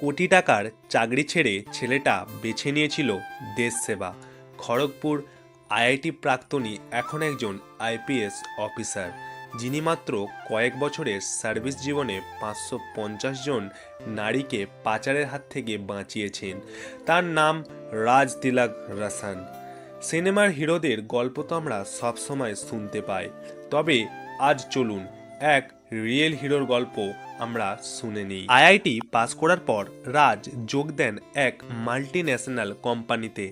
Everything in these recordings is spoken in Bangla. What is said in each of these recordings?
কোটি টাকার চাকরি ছেড়ে ছেলেটা বেছে নিয়েছিল দেশ সেবা। খড়গপুর আইআইটি প্রাক্তনী এখন একজন আইপিএস অফিসার, যিনি মাত্র কয়েক বছরের সার্ভিস জীবনে 550 জন নারীকে পাচারের হাত থেকে বাঁচিয়েছেন। তার নাম রাজ তিলক রসান। সিনেমার হিরোদের গল্প তো আমরা সবসময় শুনতে পাই, তবে আজ চলুন এক রিয়েল হিরোর গল্প আমরা শুনে নিই। আইআইটি পাস করার পর রাজ যোগ দেন এক মাল্টি ন্যাশনাল কোম্পানিতে।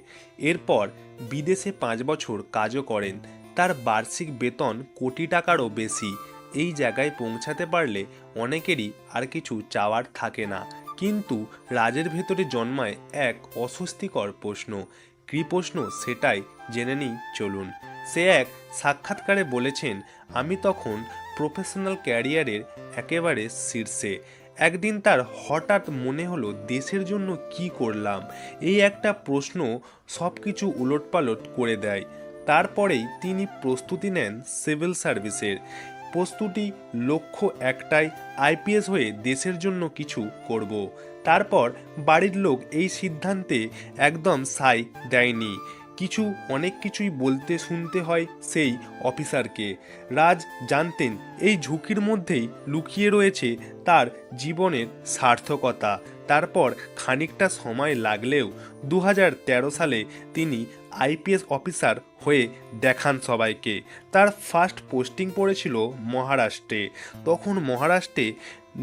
এরপর বিদেশে 5 বছর কাজও করেন। তার বার্ষিক বেতন কোটি টাকারও বেশি। এই জায়গায় পৌঁছাতে পারলে অনেকেরই আর কিছু চাওয়ার থাকে না, কিন্তু রাজের ভেতরে জন্মায় এক অস্বস্তিকর প্রশ্ন। কী প্রশ্ন সেটাই জেনে নিই চলুন। সে এক সাক্ষাৎকারে বলেছেন, আমি তখন প্রফেশনাল ক্যারিয়ারের একেবারে শীর্ষে। একদিন তার হঠাৎ মনে হলো, দেশের জন্য কি করলাম? এই একটা প্রশ্ন সব কিছু উলটপালট করে দেয়। তারপরেই তিনি প্রস্তুতি নেন সিভিল সার্ভিসের। প্রস্তুতি লক্ষ্য একটাই, আইপিএস হয়ে দেশের জন্য কিছু করব। তারপর বাড়ির লোক এই সিদ্ধান্তে একদম সাই দেয়নি। অনেক কিছুই বলতে শুনতে হয় সেই অফিসারকে। রাজ জানতেন এই ঝুঁকির মধ্যেই লুকিয়ে রয়েছে তার জীবনের সার্থকতা। তারপর খানিকটা সময় লাগলেও 2013 সালে তিনি আইপিএস অফিসার হয়ে দেখান সবাইকে। তার ফার্স্ট পোস্টিং পড়েছিল মহারাষ্ট্রে। তখন মহারাষ্ট্রে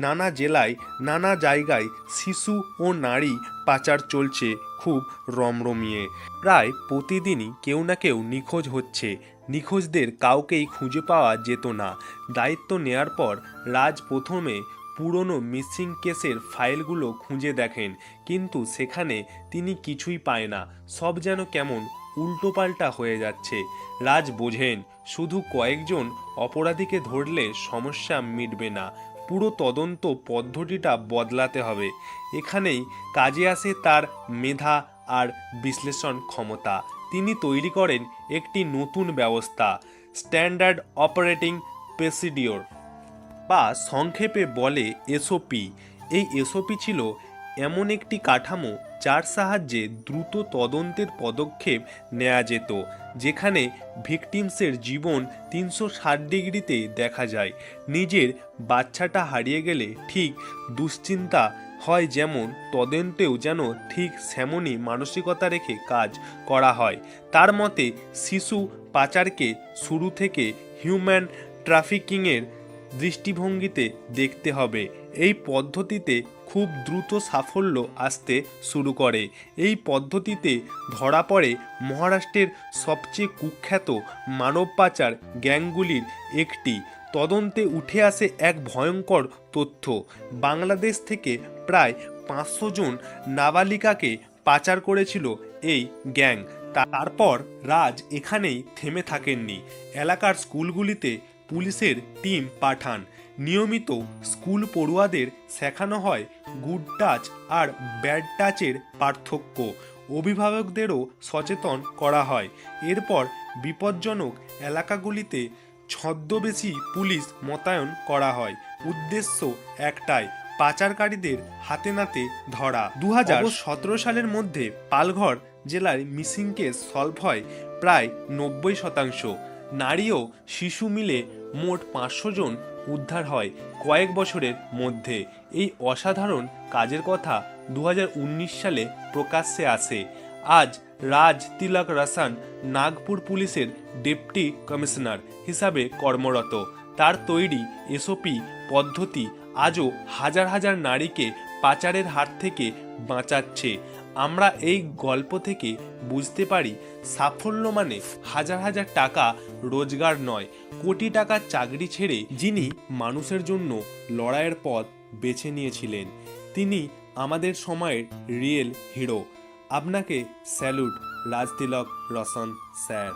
নানা জেলায় নানা জায়গায় শিশু ও নারী পাচার চলছে খুব রমরমিয়ে। প্রায় প্রতিদিনই কেউ না কেউ নিখোঁজ হচ্ছে। নিখোঁজদের কাউকেই খুঁজে পাওয়া যেত না। দায়িত্ব নেয়ার পর রাজ প্রথমে পুরনো মিসিং কেসের ফাইলগুলো খুঁজে দেখেন, কিন্তু সেখানে তিনি কিছুই পায় না। সব যেন কেমন উল্টোপাল্টা হয়ে যাচ্ছে। রাজ বোঝেন শুধু কয়েকজন অপরাধীকে ধরলে সমস্যা মিটবে না, পুরো তদন্ত পদ্ধতিটা বদলাতে হবে। এখানেই কাজে আসে তার মেধা আর বিশ্লেষণ ক্ষমতা। তিনি তৈরি করেন একটি নতুন ব্যবস্থা, স্ট্যান্ডার্ড অপারেটিং প্রসিডিওর, বা সংক্ষেপে বলে এসওপি। এই এসওপি ছিল এমন একটি কাঠামো যার সাহায্যে দ্রুত তদন্তের পদক্ষেপ নেওয়া যেত, যেখানে ভিকটিমসের জীবন 360 ডিগ্রিতে দেখা যায়। নিজের বাচ্চাটা হারিয়ে গেলে ঠিক দুশ্চিন্তা হয় যেমন, তদন্তেও যেন ঠিক সেমনই মানসিকতা রেখে কাজ করা হয়। তার মতে শিশু পাচারকে শুরু থেকে হিউম্যান ট্রাফিকিংয়ের দৃষ্টিভঙ্গিতে দেখতে হবে। এই পদ্ধতিতে খুব দ্রুত সাফল্য আসতে শুরু করে। এই পদ্ধতিতে ধরা পড়ে মহারাষ্ট্রের সবচেয়ে কুখ্যাত মানব পাচার গ্যাংগুলির একটি। তদন্তে উঠে আসে এক ভয়ঙ্কর তথ্য, বাংলাদেশ থেকে প্রায় 500 জন নাবালিকাকে পাচার করেছিল এই গ্যাং। তারপর রাজ এখানেই থেমে থাকেননি। এলাকার স্কুলগুলিতে পুলিশের টিম পাঠান। নিয়মিত স্কুল পড়ুয়াদের শেখানো হয় গুড টাচ আর ব্যাড টাচের পার্থক্য। অভিভাবকদেরও সচেতন করা হয়। এরপর বিপজ্জনক এলাকাগুলিতে ছদ্মবেশী পুলিশ মোতায়েন করা হয়। উদ্দেশ্য একটাই, পাচারকারীদের হাতে নাতে ধরা। 2017 সালের মধ্যে পালঘর জেলার মিসিং কেস সলভ হয় প্রায় 90%। নারী ও শিশু মিলে মোট 500 জন উদ্ধার হয় কয়েক বছরের মধ্যে। এই অসাধারণ কাজের কথা 2019 সালে প্রকাশ্যে আসে। আজ রাজ তিলক রসান নাগপুর পুলিশের ডেপুটি কমিশনার হিসাবে কর্মরত। তার তৈরি এসওপি পদ্ধতি আজও হাজার হাজার নারীকে পাচারের হাত থেকে বাঁচাচ্ছে। আমরা এই গল্প থেকে বুঝতে পারি, সাফল্য মানে হাজার হাজার টাকা রোজগার নয়, কোটি টাকার চাকরি ছেড়ে যিনি মানুষের জন্য লড়াইয়ের পথ বেছে নিয়েছিলেন, তিনি আমাদের সময়ের রিয়েল হিরো। আপনাকে স্যালুট রাজ তিলক রসান স্যার।